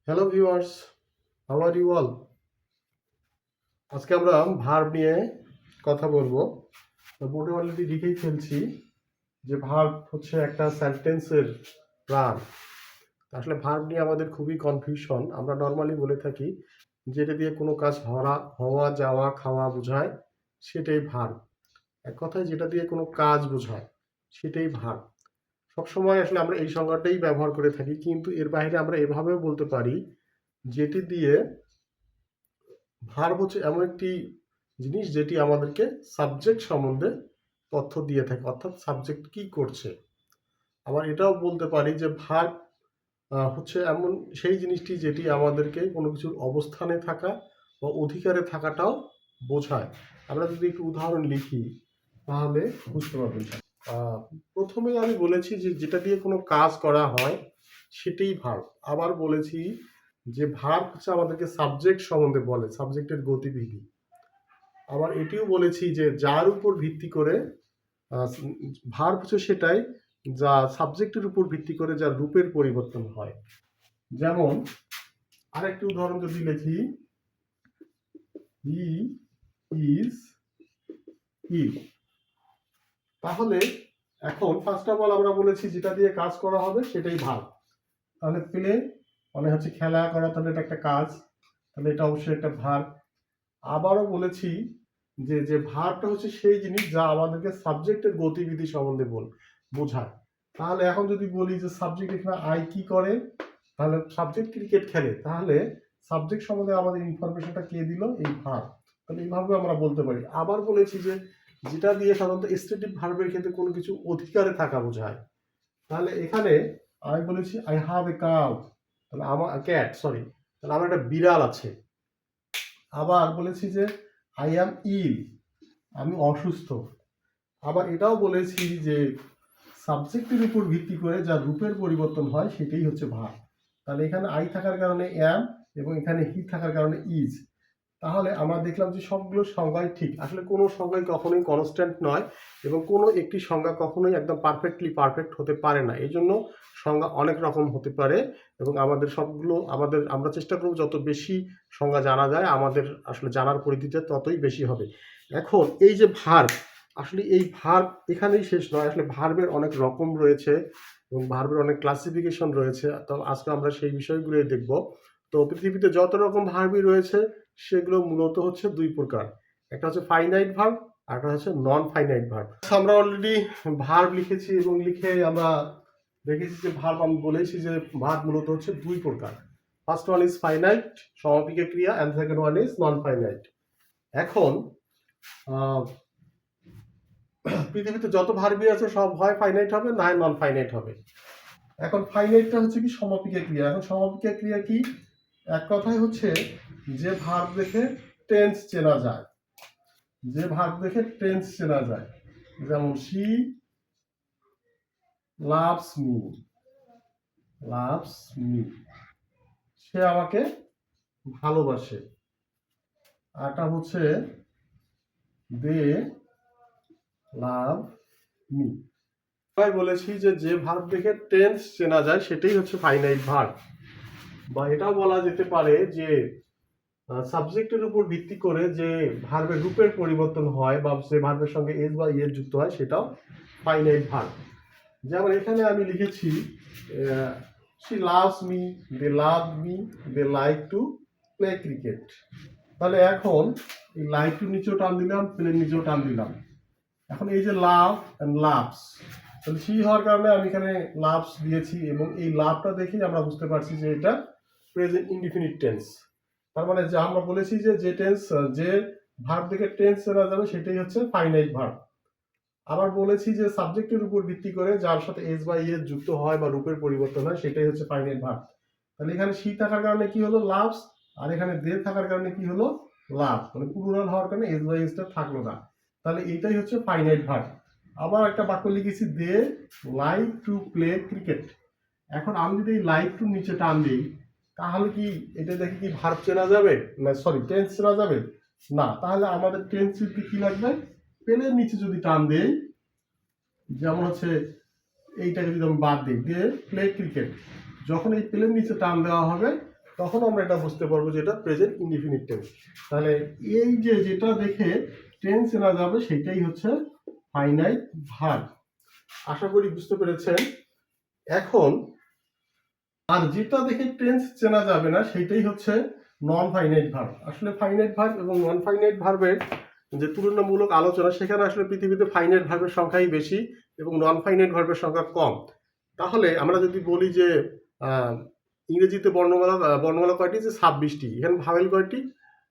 Hello viewers, how are you all? আজকে আমরা verb নিয়ে কথা বলবো। বোর্ডে অলরেডি লিখেই ফেলছি যে ভার্ব হচ্ছে একটা সেন্টেন্সের প্রাণ। আসলে ভার্ব নিয়ে আমাদের খুবই কনফিউশন। আমরা নর্মালি বলে থাকি যেটা দিয়ে কোনো কাজ হওয়া যাওয়া খাওয়া বোঝায় সেটাই ভার্ব। এক কথায় যেটা দিয়ে কোনো কাজ বোঝায় সেটাই ভার্ব। সবসময় আসলে আমরা এই সংজ্ঞাটাই ব্যবহার করে থাকি, কিন্তু এর বাইরে আমরা এভাবেও বলতে পারি যেটি দিয়ে ভার্ব হচ্ছে এমন একটি জিনিস যেটি আমাদেরকে সাবজেক্ট সম্বন্ধে তথ্য দিয়ে থাকে, অর্থাৎ সাবজেক্ট কি করছে। আবার এটাও বলতে পারি যে ভার্ব হচ্ছে এমন সেই জিনিসটি যেটি আমাদেরকে কোনো কিছুর অবস্থানে থাকা বা অধিকারে থাকাটাও বোঝায়। আমরা যদি একটু উদাহরণ লিখি তাহলে বুঝতে পারবেন। আহ, প্রথমেই আমি বলেছি যে যেটা দিয়ে কোনো কাজ করা হয় সেটাই ভার্ব। আবার বলেছি যে ভার্ব হচ্ছে আমাদেরকে সাবজেক্ট সম্বন্ধে বলে, সাবজেক্টের গতিবিধি। আবার এটিও বলেছি যে যার উপর ভিত্তি করে ভার্ব হচ্ছে সেটাই যা সাবজেক্টের উপর ভিত্তি করে যার রূপের পরিবর্তন হয়। যেমন আরেকটি উদাহরণ যদি লিখি, হি ইজ ইল, তাহলে এখন ফার্স্ট অফ অল আমরা বলেছি যেটা দিয়ে কাজ করা হবে সেটাই ভার্ব। তাহলে প্লে মানে হচ্ছে খেলা করা, তাহলে এটা একটা কাজ, তাহলে এটা অবশ্যই একটা ভার্ব। আবারও বলেছি যে যে ভার্বটা হচ্ছে সেই জিনিস যা আমাদেরকে সাবজেক্টের গতিবিধি সম্বন্ধে বোঝায়। তাহলে এখন যদি বলি যে সাবজেক্ট এখানে আই কি করে, তাহলে সাবজেক্ট ক্রিকেট খেলে, তাহলে সাবজেক্ট সম্বন্ধে আমাদের ইনফরমেশনটা কে দিল? এই ভার্ব। তাহলে এইভাবে আমরা বলতে পারি। আবার বলেছি যে যেটা দিয়ে সাধারণত স্ট্যাটিক ভার্বের ক্ষেত্রে কোনো কিছু অধিকারে থাকা বোঝায়। তাহলে এখানে আমি বলেছি আই হ্যাভ এ কাউ, তাহলে আমার ক্যাট, সরি, তাহলে আমার একটা বিড়াল আছে। আবার বলেছি যে আই অ্যাম ইল, আমি অসুস্থ। আবার এটাও বলেছি যে সাবজেক্টের উপর ভিত্তি করে যা রূপের পরিবর্তন হয় সেটাই হচ্ছে ভার্ব। তাহলে এখানে আই থাকার কারণে অ্যাম এবং এখানে হি থাকার কারণে ইজ। তাহলে আমরা দেখলাম যে সবগুলো সংজ্ঞাই ঠিক। আসলে কোনো সংজ্ঞাই কখনোই কনস্ট্যান্ট নয় এবং কোনো একটি সংজ্ঞা কখনোই একদম পারফেক্টলি পারফেক্ট হতে পারে না। এই জন্য সংজ্ঞা অনেক রকম হতে পারে এবং আমাদের সবগুলো আমরা চেষ্টা করব যত বেশি সংজ্ঞা জানা যায় আমাদের আসলে জানার পরিধিটা ততই বেশি হবে। এখন এই যে ভার্ব, আসলে এই ভার্ব এখানেই শেষ নয়। আসলে ভার্বের অনেক রকম রয়েছে এবং ভার্বের অনেক ক্লাসিফিকেশন রয়েছে। তো আজকে আমরা সেই বিষয়গুলোই দেখব। তো পৃথিবীতে যত রকম ভার্বই রয়েছে সেগুলো মূলত হচ্ছে দুই প্রকার। একটা হচ্ছে ফাইনাইট ভার্ব আর একটা হচ্ছে নন ফাইনাইট ভার্ব। আমরা অলরেডি ভার্ব লিখেছি এবং লিখে আমরা দেখেছি যে ভার্ব, আমি বলেছি যে ভার্ব মূলত হচ্ছে দুই প্রকার। ফার্স্ট ওয়ান ইজ ফাইনাইট, সমাপিকা ক্রিয়া, and second one is non finite. এখন পৃথিবীতে যত ভার্বই আছে সব হয় ফাইনাইট হবে, না নন ফাইনাইট হবে। এখন ফাইনাইটটা হচ্ছে কি সমাপিকা ক্রিয়া। এখন সমাপিকা ক্রিয়া কি? এক কথায় হচ্ছে যে ভার্ব দেখে টেন্স চেনা যায়, যে ভার্ব দেখে টেন্স চেনা যায়। যেমন she loves me, loves me, সে আমাকে ভালোবাসে। আরটা হচ্ছে দে লাভ মি। তাই বলেছি যে যে ভার্ব দেখে টেন্স চেনা যায় সেটাই হচ্ছে ফাইনাইট ভার্ব। বা এটাও বলা যেতে পারে যে সাবজেক্টের উপর ভিত্তি করে যে ভার্বের রূপের পরিবর্তন হয় বা সে ভার্বের সঙ্গে এস বা ইয়ের যুক্ত হয় সেটাও ফাইনাইট ভার্ব। যেমন এখানে আমি লিখেছি she loves me, they love me, they like to play cricket. তাহলে এখন এই লাইক টু নিচেও টান দিলাম, প্লে নিচেও টান দিলাম। এখন এই যে লাভ এন্ড লাভস, তাহলে শি হওয়ার কারণে আমি এখানে লাভস দিয়েছি এবং এই লাভটা দেখেই আমরা বুঝতে পারছি যে এটা প্রেজেন্ট ইনডিফিনিট টেন্স। তার মানে যে আমরা বলেছি যে যে টেন্স, যে ভার্ব দেখে টেন্স চেনা যাবে সেটাই হচ্ছে ফাইনাইট ভার্ব। আবার বলেছি যে সাবজেক্টের উপর ভিত্তি করে যার সাথে এস বা ইএস যুক্ত হয় বা রূপের পরিবর্তন হয় সেটাই হচ্ছে ফাইনাইট ভার্ব। তাহলে এখানে শি থাকার কারণে কি হলো? লাভস। আর এখানে দে থাকার কারণে কি হলো? লাভ। মানে প্লুরাল হওয়ার কারণে এস বা ইএসটা থাকলো না। তাহলে এইটাই হচ্ছে ফাইনাইট ভার্ব। আবার একটা বাক্য লিখেছি দে লাইক টু প্লে ক্রিকেট। এখন আমি যদি এই লাইক টু নিচে টান দিই তাহলে কি এটা দেখে কি ভার্ব চেনা যাবে? না সরি, টেন্স চেনা যাবে না। তাহলে আমাদের টেন্স যদি কি লাগবে? পেলের নিচে যদি টান দেই, যেমন হচ্ছে এইটাকে যদি আমি বাদ দিই, দিয়ে প্লে ক্রিকেট, যখন এই প্লের নিচে টান দেওয়া হবে তখন আমরা এটা বুঝতে পারবো যে এটা প্রেজেন্ট ইনডিফিনিট টেন্স। তাহলে এই যে যেটা দেখে টেন্স চেনা যাবে সেটাই হচ্ছে ফাইনাইট ভার্ব। আশা করি বুঝতে পেরেছেন। এখন আর যেটা দেখে টেন্স চেনা যাবে না সেটাই হচ্ছে নন ফাইনাইট ভার্ব। আসলে ফাইনাইট ভার্ব এবং নন ফাইনাইট ভার্বের যে তুলনামূলক আলোচনা, সেখানে আসলে পৃথিবীতে ফাইনাইট ভার্বের সংখ্যাই বেশি এবং নন ফাইনাইট ভার্বের সংখ্যা কম। তাহলে আমরা যদি বলি যে ইংরেজিতে বর্ণমালা কয়টি, যে 26টি, এখানে ভাওয়েল কয়টি,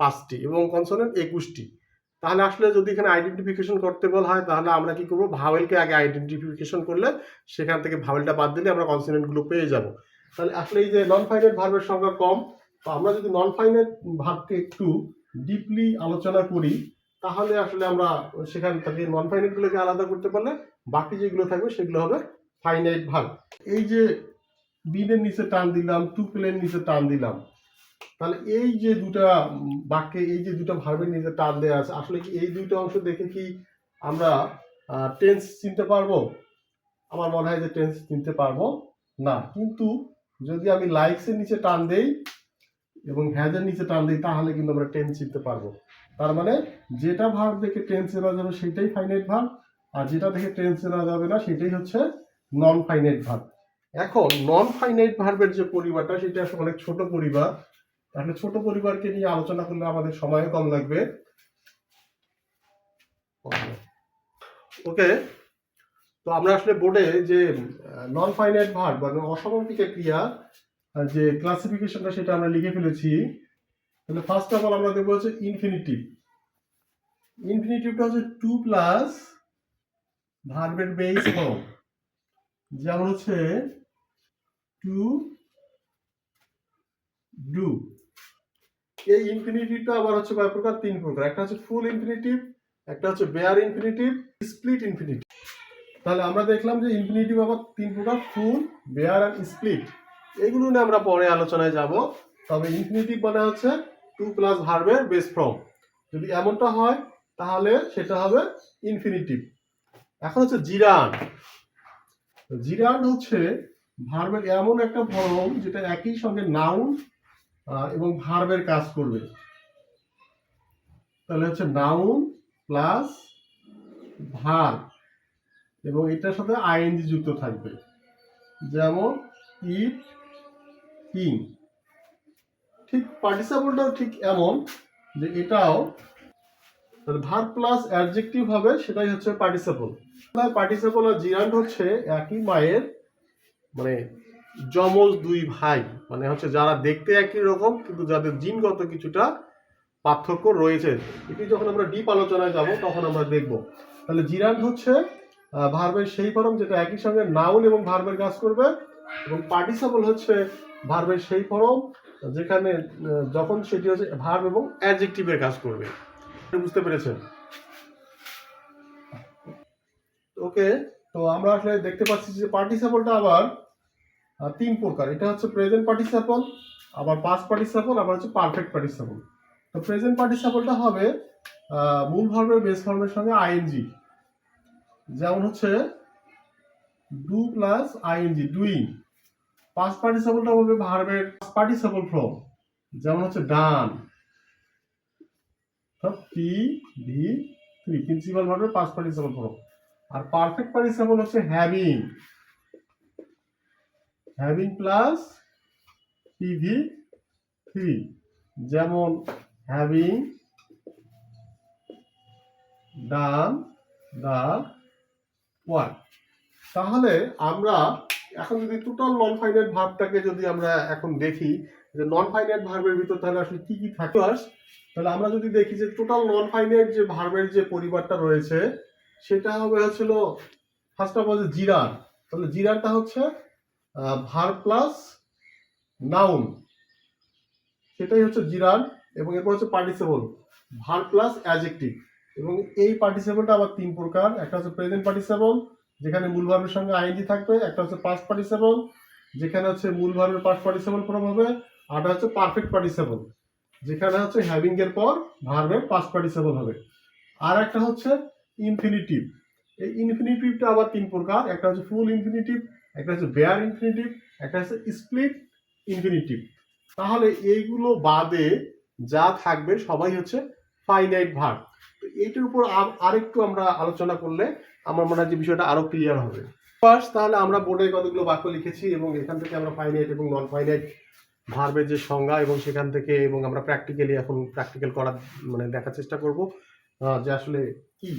5টি এবং কনসোনেন্ট 21টি। তাহলে আসলে যদি এখানে আইডেন্টিফিকেশন করতে বলা হয় তাহলে আমরা কি করব, ভাওয়েলকে আগে আইডেন্টিফিকেশন করলে সেখান থেকে ভাওয়েলটা বাদ দিলে আমরা কনসোনেন্টগুলো পেয়ে যাব। তাহলে আসলে এই যে নন ফাইনাইট ভার্বের সংখ্যা কম, তো আমরা যদি নন ফাইনাইট ভার্বকে একটু ডিপলি আলোচনা করি তাহলে আসলে আমরা সেখান থেকে নন ফাইনাইটগুলোকে আলাদা করতে পারলে বাকি যেগুলো থাকবে সেগুলো হবে ফাইনাইট ভার্ব। এই যে বিনের নিচে টান দিলাম, টুপেলের নিচে টান দিলাম, তাহলে এই যে দুটা বাক্যে এই যে দুটা ভার্বের নিচে টান দেওয়া আছে, আসলে কি এই দুটো অংশ দেখে কি আমরা টেন্স চিনতে পারবো? আমার মনে হয় যে টেন্স চিনতে পারবো না। কিন্তু যদি আমি লাইকস এর নিচে টান দেই এবং হ্যাজের নিচে টান দিই তাহলে কিন্তু আমরা টেন্স চিনতে পারবো। তার মানে যেটা ভার্ব দেখে টেন্স চেনা যাবে সেটাই ফাইনাইট ভার্ব, আর যেটা দেখে টেন্স চেনা যাবে না সেটাই হচ্ছে নন ফাইনাইট ভার্ব। এখন নন ফাইনাইট ভার্বের যে পরিবারটা সেটা আসলে অনেক ছোট পরিবার। তাহলে ছোট পরিবারকে নিয়ে আলোচনা করলে আমাদের সময় কম লাগবে। ওকে, তো আমরা আসলে বোর্ডে যে নন ফাইনাইট ভার্ব মানে অসমাপিক ক্রিয়া যে ক্লাসিফিকেশনটা সেটা আমরা লিখে ফেলেছি। তাহলে ফার্স্ট অফ অল আমরা দেখবো হচ্ছে ইনফিনিটিভ। ইনফিনিটিভটা হচ্ছে টু প্লাস ভার্বের বেস ফর্ম, যেমন হচ্ছে টু ডু। এই ইনফিনিটিভটা আবার হচ্ছে কয় প্রকার? 3 প্রকার। একটা হচ্ছে ফুল ইনফিনিটিভ, একটা হচ্ছে বেয়ার ইনফিনিটিভ, স্প্লিট ইনফিনিটিভ। তাহলে আমরা দেখলাম যে ইনফিনিটিভ আবার 3 প্রকার, ফুল, বেয়ার আর স্প্লিট। এগুলো নিয়ে আমরা পরে আলোচনায় যাব। তবে ইনফিনিটিভ মানে হচ্ছে টু প্লাস ভার্বের বেস ফর্ম। যদি এমনটা হয় তাহলে সেটা হবে ইনফিনিটিভ। এখন হচ্ছে জিরান্ড। জিরান্ড হচ্ছে ভার্বের এমন একটা ফর্ম যেটা একই সঙ্গে নাউন এবং ভার্বের কাজ করবে। তাহলে হচ্ছে নাউন প্লাস ভার্ব এবং এটার সাথে আইএনজি যুক্ত থাকবে, যেমন ইট, কিং। ঠিক পার্টিসিপলটাও ঠিক এমন যে এটাও ভার্ব প্লাস অ্যাডজেক্টিভ হবে, সেটাই হচ্ছে পার্টিসিপল। পার্টিসিপল আর জিরান্ড হচ্ছে একই মায়ের মানে যমজ দুই ভাই, মানে হচ্ছে যারা দেখতে একই রকম কিন্তু যাদের জিনগত কিছুটা পার্থক্য রয়েছে। এটি যখন আমরা ডিপ আলোচনায় যাব তখন আমরা দেখব। তাহলে জিরান্ড হচ্ছে ভার্বের সেই ফর্ম যেটা একই সঙ্গে নাউন এবং ভার্বের কাজ করবে, এবং পার্টিসিপল হচ্ছে ভার্বের সেই ফর্ম যেখানে যখন সেটি হচ্ছে ভার্ব এবং অ্যাডজেক্টিভের কাজ করবে। বুঝতে পেরেছেন? ওকে, তো আমরা আসলে দেখতে পাচ্ছি যে পার্টিসিপলটা আবার 3 প্রকার। এটা হচ্ছে প্রেজেন্ট পার্টিসিপল, আবার পাস্ট পার্টিসিপল, আবার হচ্ছে পারফেক্ট পার্টিসিপল। তো প্রেজেন্ট পার্টিসিপলটা হবে মূল ভার্বের বেস ফর্মের সঙ্গে আইএনজি, যেমন হচ্ছে do plus ING, doing. Past পার্টিসিপলটা হবে ভার্বের পার্টিসিপল ফর্ম, যেমন হচ্ছে ডান, পি ভি 3, প্রিন্সিপাল ভার্বের পাস্ট পার্টিসিপল ফর্ম। আর পারফেক্ট পার্টিসিপল হচ্ছে হ্যাভিং, হ্যাভিং প্লাস পিভি 3, যেমন হ্যাভিং ডান দা ওয়ার্ক। তাহলে আমরা এখন যদি টোটাল নন ফাইনাইট ভার্বটাকে যদি আমরা এখন দেখি যে নন ফাইনাইট ভার্বের ভিতর তাহলে আসলে কি কি থাকে, তাহলে আমরা যদি দেখি যে টোটাল নন ফাইনাইট যে ভার্বের যে পরিবারটা রয়েছে সেটা হবে হচ্ছিল ফার্স্ট অফ অল জিরান। তাহলে জিরানটা হচ্ছে ভার্ব প্লাস নাউন, সেটাই হচ্ছে জিরান। এবং এরপর হচ্ছে পার্টিসিপল, ভার্ব প্লাস অ্যাডজেক্টিভ। এবং এই পার্টিসিপলটা আবার 3 প্রকার। একটা হচ্ছে প্রেজেন্ট পার্টিসিপল যেখানে মূল ভার্বের সঙ্গে আইএনজি থাকবে, একটা হচ্ছে পাস্ট পার্টিসিপল যেখানে হচ্ছে মূল ভার্বের পাস্ট পার্টিসিপল ফর্ম হবে, আর একটা হচ্ছে পারফেক্ট পার্টিসিপল যেখানে হচ্ছে হ্যাভিং এর পর ভার্বের পাস্ট পার্টিসিপল হবে। আর একটা হচ্ছে ইনফিনিটিভ। এই ইনফিনিটিভটা আবার 3 প্রকার। একটা হচ্ছে ফুল ইনফিনিটিভ, একটা হচ্ছে বেয়ার ইনফিনিটিভ, একটা হচ্ছে স্প্লিট ইনফিনিটিভ। তাহলে এইগুলো বাদে যা থাকবে সবাই হচ্ছে ফাইনাইট ভার্ব। তো এইটার উপর আরেকটু আমরা আলোচনা করলে আমার মনে হয় যে বিষয়টা আরো ক্লিয়ার হবে। ফার্স্ট তাহলে আমরা বোর্ডে কতগুলো বাক্য লিখেছি এবং এখান থেকে আমরা ফাইনাইট এবং নন ফাইনাইট ভার্বের যে সংজ্ঞা এবং সেখান থেকে এবং আমরা প্র্যাকটিক্যালি এখন প্র্যাকটিক্যাল করার মানে দেখার চেষ্টা করব যে আসলে কি।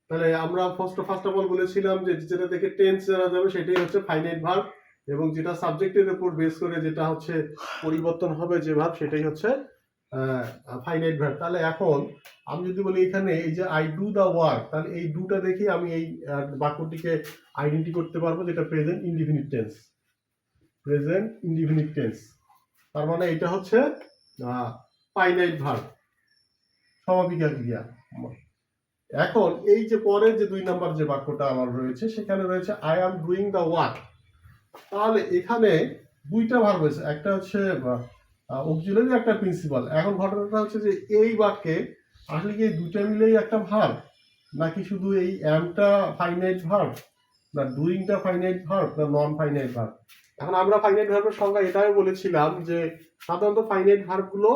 তাহলে আমরা ফার্স্ট অফ অল বলেছিলাম যে যেটা থেকে টেন্স জানা যাবে সেটাই হচ্ছে ফাইনাইট ভার্ব, এবং যেটা সাবজেক্টের উপর বেস করে যেটা হচ্ছে পরিবর্তন হবে যে ভার্ব সেটাই হচ্ছে ফাইনাইট ভার্ব। তাহলে এখন আমি যদি বলি এখানে এই যে আই ডু দ্য ওয়ার্ক, তাহলে এই ডুটা দেখে আমি এই বাক্যটিকে আইডেন্টি করতে পারবো যেটা present indefinite tense. Present indefinite tense তার মানে এটা হচ্ছে ফাইনাইট ভার্ব, সমাপিকা ক্রিয়া। এখন এই যে পরের যে 2 নাম্বার যে বাক্যটা আমার রয়েছে সেখানে রয়েছে I am doing the work. তাহলে এখানে দুইটা ভার্ব রয়েছে, একটা হচ্ছে অক্সিলারি, একটা প্রিন্সিপাল। এখন ঘটনাটা হচ্ছে যে এই বাক্যে আসলে কি এই দুটো মিলেই একটা ভার্ব, নাকি শুধু এই অ্যামটা ফাইনাইট ভার্ব, না ডুইংটা ফাইনাইট ভার্ব, না নন ফাইনাইট ভার্ব। এখন আমরা ফাইনাইট ভার্বের সংজ্ঞা এটাই বলেছিলাম যে সাধারণত ফাইনাইট ভার্বগুলো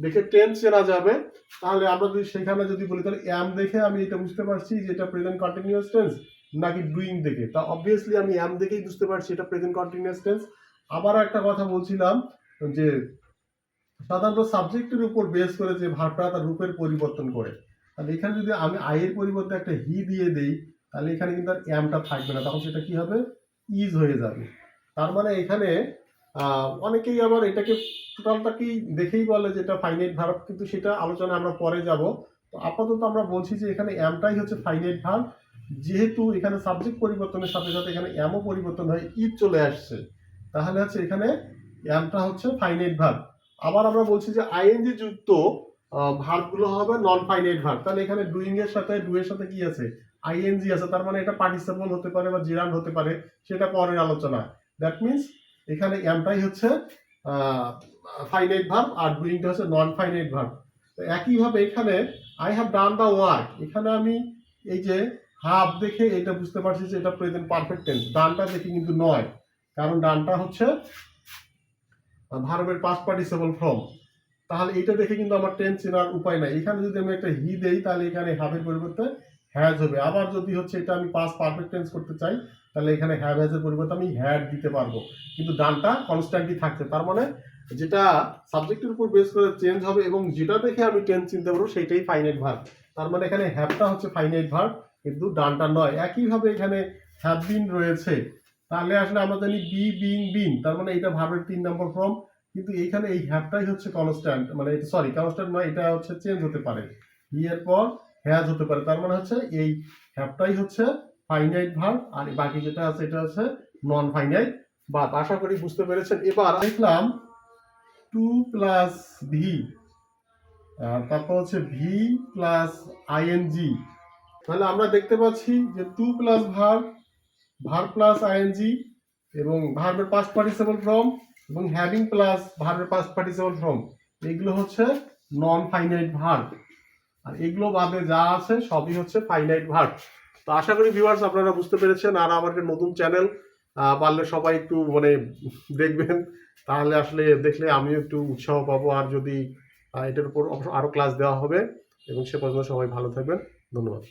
দেখে টেন্স চেনা যাবে। তাহলে আমরা যদি সেখানে যদি বলি তাহলে অ্যাম দেখে আমি এটা বুঝতে পারছি যে এটা প্রেজেন্ট কন্টিনিউয়াস টেন্স, নাকি ডুইং দেখে, তা অবভিয়াসলি আমি অ্যাম দেখেই বুঝতে পারছি এটা প্রেজেন্ট কন্টিনিউয়াস টেন্স। আবার একটা কথা বলছিলাম যে সাধারণত সাবজেক্টের উপর বেস করে যে ভার্বটা তার রূপের পরিবর্তন করে। তাহলে এখানে যদি আমি আই এর পরিবর্তে একটা হি দিয়ে দেই তাহলে এখানে কিন্তু আর অ্যামটা থাকবে না, তখন সেটা কি হবে, ইজ হয়ে যাবে। তার মানে এখানে অনেকেই আবার এটাকে টোটালটা কি দেখেই বলে যে এটা ফাইনাইট ভার্ব, কিন্তু সেটা আলোচনা আমরা পরে যাব। তো আপাতত আমরা বলছি যে এখানে অ্যামটাই হচ্ছে ফাইনাইট ভার্ব, যেহেতু এখানে সাবজেক্ট পরিবর্তনের সাথে সাথে এখানে অ্যামও পরিবর্তন হয়ে ইজ চলে আসছে, তাহলে হচ্ছে এখানে অ্যামটা হচ্ছে ফাইনাইট ভার্ব। আবার আমরা বলছি যে আইএনজি যুক্ত ভার্বগুলো হবে নন ফাইনাইট ভার্ব। তাহলে এখানে ডুইং এর সাথে ডু এর সাথে কি আছে, আইএনজি আছে, তার মানে এটা পার্টিসিপল হতে পারে বা জিরান্ড হতে পারে, সেটা পরের আলোচনা। দ্যাট মিন্স এখানে অ্যামটাই হচ্ছে ফাইনাইট ভার্ব আর ডুইংটা হচ্ছে নন ফাইনাইট ভার্ব। তো একইভাবে এখানে I have done the work, এখানে আমি এই যে হাফ দেখে এটা বুঝতে পারছি যে এটা প্রেজেন্ট পারফেক্ট টেন্স, ডানটা দেখে কিন্তু নয়, কারণ ডানটা হচ্ছে ভার্বের পাস্ট পার্টিসিপল ফর্ম। তাহলে এটা দেখে কিন্তু আমার টেন্স চেনার উপায় নাই। এখানে যদি আমি একটা হি দেই তাহলে এখানে হ্যাভের পরিবর্তে হ্যাজ হবে। আবার যদি হচ্ছে এটা আমি পাস্ট পারফেক্ট টেন্স করতে চাই তাহলে এখানে হ্যাভ হ্যাজের পরিবর্তে আমি হ্যাড দিতে পারবো, কিন্তু ডানটা কনস্ট্যান্টলি থাকছে। তার মানে যেটা সাবজেক্টের উপর বেস করে চেঞ্জ হবে এবং যেটা দেখে আমি টেন্স চিনতে পারবো সেটাই ফাইনাইট ভার্ব। তার মানে এখানে হ্যাভটা হচ্ছে ফাইনাইট ভার্ব, কিন্তু ডানটা নয়। একইভাবে এখানে হ্যাভ বিন রয়েছে, তাহলে আসলে আমরা জানি বি বিং বিন, তার মানে এটা ভার্বের 3 নম্বর ফর্ম, কিন্তু এইখানে এই হ্যাভটাই হচ্ছে কনস্ট্যান্ট, মানে সরি কনস্ট্যান্ট নয়, এটা হচ্ছে চেঞ্জ হতে পারে, হি এর পর হ্যাজ হতে পারে। তার মানে হচ্ছে এই হ্যাভটাই হচ্ছে ফাইনাইট ভার্ব আর বাকি যেটা আছে এটা হচ্ছে নন ফাইনাইট ভার্ব। আশা করি বুঝতে পেরেছেন। এবার দেখলাম টু প্লাস ভি, তারপর হচ্ছে ভি প্লাস আইএনজি। তাহলে আমরা দেখতে পাচ্ছি যে to plus verb, verb plus ING এবং ভার্বের পাস্ট পার্টিসিপল ফর্ম এবং হ্যাভিং প্লাস ভার্বের পাস্ট পার্টিসিপল ফর্ম, এগুলো হচ্ছে নন ফাইনাইট ভার্ব, আর এগুলো বাদে যা আছে সবই হচ্ছে ফাইনাইট ভার্ব। তো আশা করি ভিউয়ার্স আপনারা বুঝতে পেরেছেন। আর আমার একটা নতুন চ্যানেল, পারলে সবাই একটু মানে দেখবেন, তাহলে আসলে দেখলে আমিও একটু উৎসাহ পাবো। আর যদি এটার উপর আরো ক্লাস দেওয়া হবে, এবং সে পর্যন্ত সবাই ভালো থাকবেন। ধন্যবাদ।